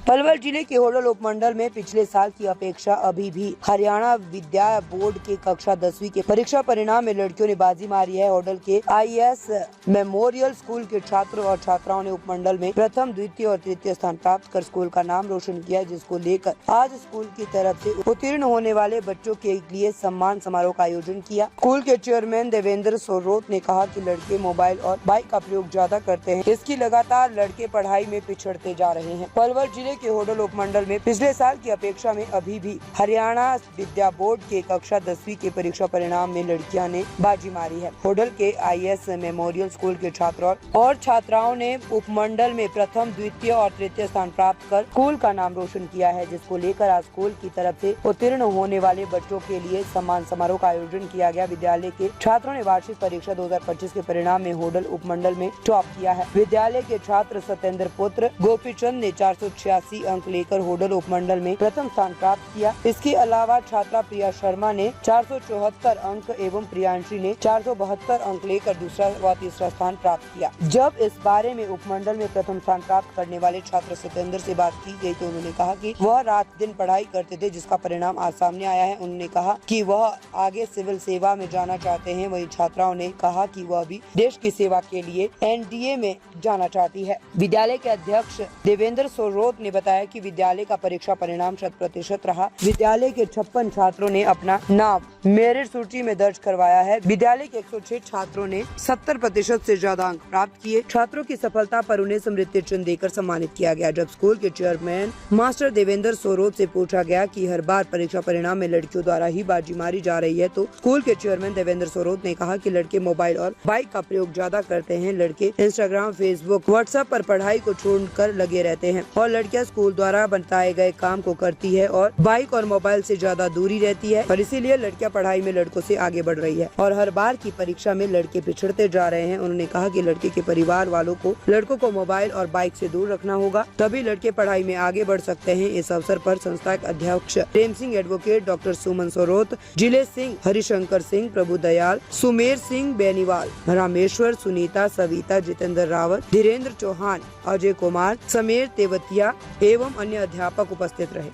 पलवल जिले के होडल उपमंडल में पिछले साल की अपेक्षा अभी भी हरियाणा विद्या बोर्ड के कक्षा 10वीं के परीक्षा परिणाम में लड़कियों ने बाजी मारी है। होडल के IS मेमोरियल स्कूल के छात्रों और छात्राओं ने उपमंडल में प्रथम, द्वितीय और तृतीय स्थान प्राप्त कर स्कूल का नाम रोशन किया, जिसको लेकर आज स्कूल की तरफ से उत्तीर्ण होने वाले बच्चों के लिए सम्मान समारोह का आयोजन किया। स्कूल के चेयरमैन देवेंद्र सोरोत ने कहा कि लड़के मोबाइल और बाइक का प्रयोग ज्यादा करते हैं, इसकी लगातार लड़के पढ़ाई में पिछड़ते जा रहे हैं। पलवल जिले के होडल उपमंडल में पिछले साल की अपेक्षा में अभी भी हरियाणा विद्या बोर्ड के कक्षा 10वीं के परीक्षा परिणाम में लड़कियां ने बाजी मारी है। होडल के IS मेमोरियल स्कूल के छात्रों और छात्राओं ने उपमंडल में प्रथम, द्वितीय और तृतीय स्थान प्राप्त कर स्कूल का नाम रोशन किया है, जिसको लेकर आज स्कूल की तरफ से उत्तीर्ण होने वाले बच्चों के लिए सम्मान समारोह का आयोजन किया गया। विद्यालय के छात्रों ने वार्षिक परीक्षा 2025 के परिणाम में होडल उपमंडल में टॉप किया है। विद्यालय के छात्र सत्येंद्र पुत्र गोपीचंद ने 486 अंक लेकर होडल उपमंडल में प्रथम स्थान प्राप्त किया। इसके अलावा छात्रा प्रिया शर्मा ने 474 अंक एवं प्रियांशी ने 472 अंक लेकर दूसरा व तीसरा स्थान प्राप्त किया। जब इस बारे में उपमंडल में प्रथम स्थान प्राप्त करने वाले छात्र सत्येंद्र से बात की गई तो उन्होंने कहा कि वह रात दिन पढ़ाई करते थे, जिसका परिणाम आज सामने आया है। उन्होंने कहा कि वह आगे सिविल सेवा में जाना चाहते हैं। वहीं छात्राओं ने कहा कि वह भी देश की सेवा के लिए NDA में जाना चाहती है। विद्यालय के अध्यक्ष देवेंद्र सोरोत ने बताया कि विद्यालय का परीक्षा परिणाम 100% रहा। विद्यालय के 56 छात्रों ने अपना नाम मेरिट सूची में दर्ज करवाया है। विद्यालय के 106 छात्रों ने 70% से ज्यादा अंक प्राप्त किए। छात्रों की सफलता पर उन्हें स्मृति चिन्ह देकर सम्मानित किया गया। जब स्कूल के चेयरमैन मास्टर देवेंद्र सोरोत से पूछा गया कि हर बार परीक्षा परिणाम में लड़कियों द्वारा ही बाजी मारी जा रही है, तो स्कूल के चेयरमैन देवेंद्र सोरोत ने कहा कि लड़के मोबाइल और बाइक का प्रयोग ज्यादा करते हैं। लड़के इंस्टाग्राम, फेसबुक, व्हाट्सएप पर पढ़ाई को छोड़कर लगे रहते हैं और लड़कियां स्कूल द्वारा बताए गए काम को करती है और बाइक और मोबाइल से ज्यादा दूरी रहती है, और इसीलिए लड़कियां पढ़ाई में लड़कों से आगे बढ़ रही है और हर बार की परीक्षा में लड़के पिछड़ते जा रहे हैं। उन्होंने कहा कि लड़के के परिवार वालों को लड़कों को मोबाइल और बाइक से दूर रखना होगा, तभी लड़के पढ़ाई में आगे बढ़ सकते हैं। इस अवसर पर संस्था के अध्यक्ष प्रेम सिंह, एडवोकेट डॉक्टर सुमन सोरोत, जिले सिंह, हरिशंकर सिंह, प्रभु दयाल, सुमेर सिंह बेनीवाल, रामेश्वर, सुनीता, सविता, जितेंद्र रावत, धीरेन्द्र चौहान, अजय कुमार, समीर तेवतिया एवं अन्य अध्यापक उपस्थित रहे।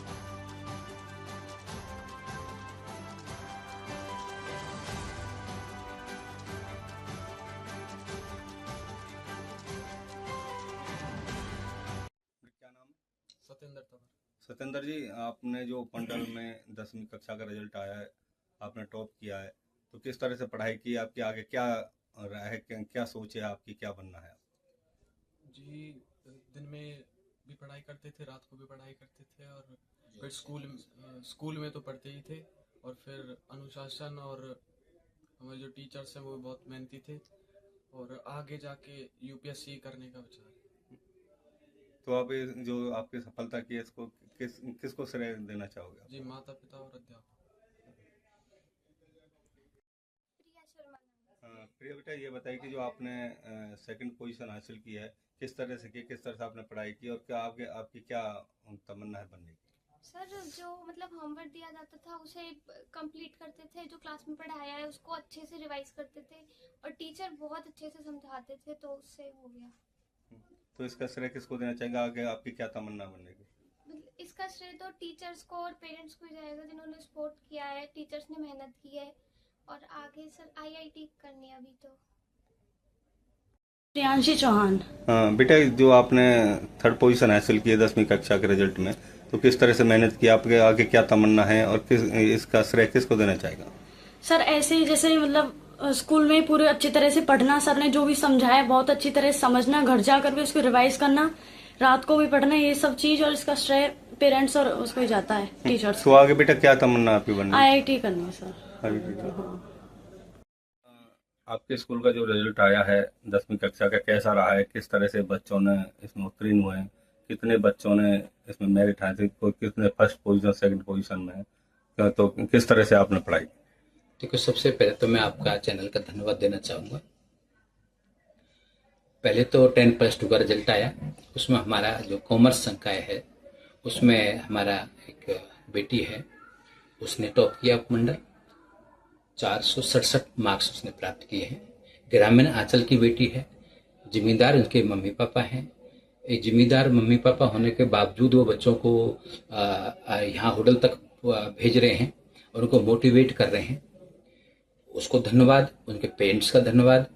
क्या नाम? सत्येंद्र जी, आपने जो उपमंडल में 10वीं कक्षा का रिजल्ट आया है, आपने टॉप किया है, तो किस तरह से पढ़ाई की? आपके आगे क्या राह है, क्या सोच है आपकी, क्या बनना है? जी, दिन में भी पढ़ाई करते थे, रात को भी पढ़ाई करते थे, और फिर स्कूल में तो पढ़ते ही थे, और फिर अनुशासन और हमारे जो टीचर्स हैं वो भी बहुत मेहनती थे, और आगे जाके UPSC करने का विचार है। तो आप जो आपकी सफलता की है, इसको किसको श्रेय देना चाहोगे? जी, माता पिता और अध्यापक। प्रिया बेटा, ये बताइए कि जो आपने सेकंड पोजीशन हासिल की है, किस तरह से की, किस तरह से आपने पढ़ाई की, और क्या आपकी क्या तमन्ना है बनने की? सर, जो मतलब होमवर्क दिया जाता था उसे कंप्लीट करते थे, जो क्लास में पढ़ाया है उसको अच्छे से रिवाइज करते थे, और टीचर बहुत अच्छे से समझाते थे, तो उससे हो गया। तो इसका श्रेय किसको देना चाहेंगे? आगे आपकी क्या तमन्ना बनने की? इसका श्रेय तो टीचर्स को और पेरेंट्स को ही जाएगा, जिन्होंने सपोर्ट किया है। टीचर्स ने मेहनत की है, और आगे सर IIT करनी है अभी तो। प्रियांशी चौहान। हाँ बेटा, जो आपने थर्ड पोजीशन हासिल की है 10वीं कक्षा के रिजल्ट में, तो किस तरह से मेहनत की? आपके आगे क्या तमन्ना है और इसका श्रेय किसको देना चाहेगा? सर, ऐसे ही जैसे मतलब स्कूल में पूरे अच्छी तरह से पढ़ना, सर ने जो भी समझाया बहुत अच्छी तरह से समझना, घर जाकर भी उसको रिवाइज करना, रात को भी पढ़ना, ये सब चीज, और इसका श्रेय पेरेंट्स और उसको ही जाता है, टीचर्स। तो आगे बेटा क्या तमन्ना आपकी बननी? IIT करनी है सर। आपके स्कूल का जो रिजल्ट आया है 10वीं कक्षा का, कैसा रहा है? किस तरह से बच्चों ने इसमें उत्तीर्ण हुए हैं? कितने बच्चों ने इसमें मेरिट हासिल, कोई कितने फर्स्ट पोजीशन, सेकंड पोजीशन में है? तो किस तरह से आपने पढ़ाई? देखो, सबसे पहले तो मैं आपका चैनल का धन्यवाद देना चाहूँगा। पहले तो 10+2 का रिजल्ट आया, उसमें हमारा जो कॉमर्स संकाय है उसमें हमारा एक बेटी है, उसने टॉप किया उपमंडल, 467 मार्क्स उसने प्राप्त किए हैं। ग्रामीण आंचल की बेटी है, जिम्मेदार उनके मम्मी पापा हैं, एक जिम्मेदार मम्मी पापा होने के बावजूद वो बच्चों को यहाँ होटल तक भेज रहे हैं और उनको मोटिवेट कर रहे हैं, उसको धन्यवाद। उनके पेरेंट्स का धन्यवाद।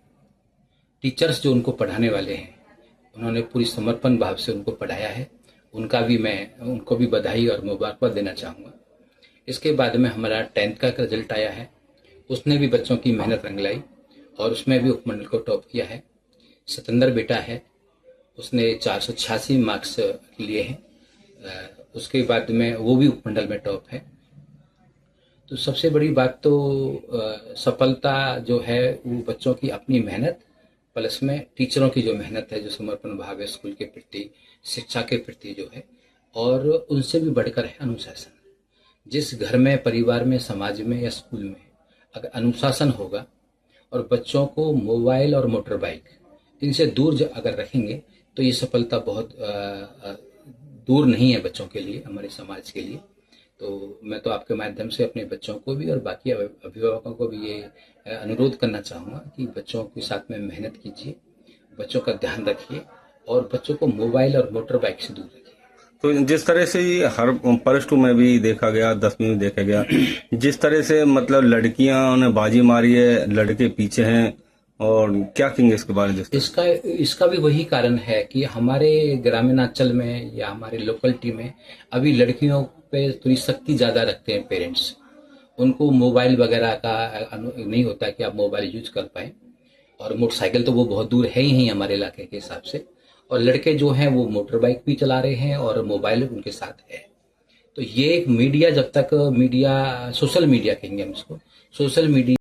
टीचर्स जो उनको पढ़ाने वाले हैं, उन्होंने पूरी समर्पण भाव से उनको पढ़ाया है, उनको भी बधाई और मुबारकबाद देना चाहूँगा। इसके बाद में हमारा 10th का रिजल्ट आया है, उसने भी बच्चों की मेहनत रंग लाई और उसमें भी उपमंडल को टॉप किया है। सतेंद्र बेटा है, उसने 486 मार्क्स लिए हैं। उसके बाद में वो भी उपमंडल में टॉप है। तो सबसे बड़ी बात तो सफलता जो है वो बच्चों की अपनी मेहनत प्लस में टीचरों की जो मेहनत है, जो समर्पण भाव है स्कूल के प्रति, शिक्षा के प्रति जो है, और उनसे भी बढ़कर है अनुशासन। जिस घर में, परिवार में, समाज में या स्कूल में अगर अनुशासन होगा और बच्चों को मोबाइल और मोटर बाइक इनसे दूर अगर रखेंगे तो ये सफलता बहुत दूर नहीं है बच्चों के लिए, हमारे समाज के लिए। तो मैं तो आपके माध्यम से अपने बच्चों को भी और बाकी अभिभावकों को भी ये अनुरोध करना चाहूँगा कि बच्चों के साथ में मेहनत कीजिए, बच्चों का ध्यान रखिए और बच्चों को मोबाइल और मोटर बाइक से दूर रखिए। तो जिस तरह से हर +2 में भी देखा गया, 10वीं में देखा गया, जिस तरह से मतलब लड़कियां ने बाजी मारी है, लड़के पीछे हैं, और क्या कहेंगे इसके बारे में? इसका भी वही कारण है कि हमारे ग्रामीणांचल में या हमारे लोकलिटी में अभी लड़कियों पे थोड़ी सख्ती ज्यादा रखते हैं पेरेंट्स। उनको मोबाइल वगैरह का नहीं होता कि आप मोबाइल यूज कर पाए, और मोटरसाइकिल तो वो बहुत दूर है ही नहीं हमारे इलाके के हिसाब से, और लड़के जो हैं वो मोटर बाइक भी चला रहे हैं और मोबाइल उनके साथ है। तो ये एक मीडिया, जब तक मीडिया, सोशल मीडिया कहेंगे हम इसको, सोशल मीडिया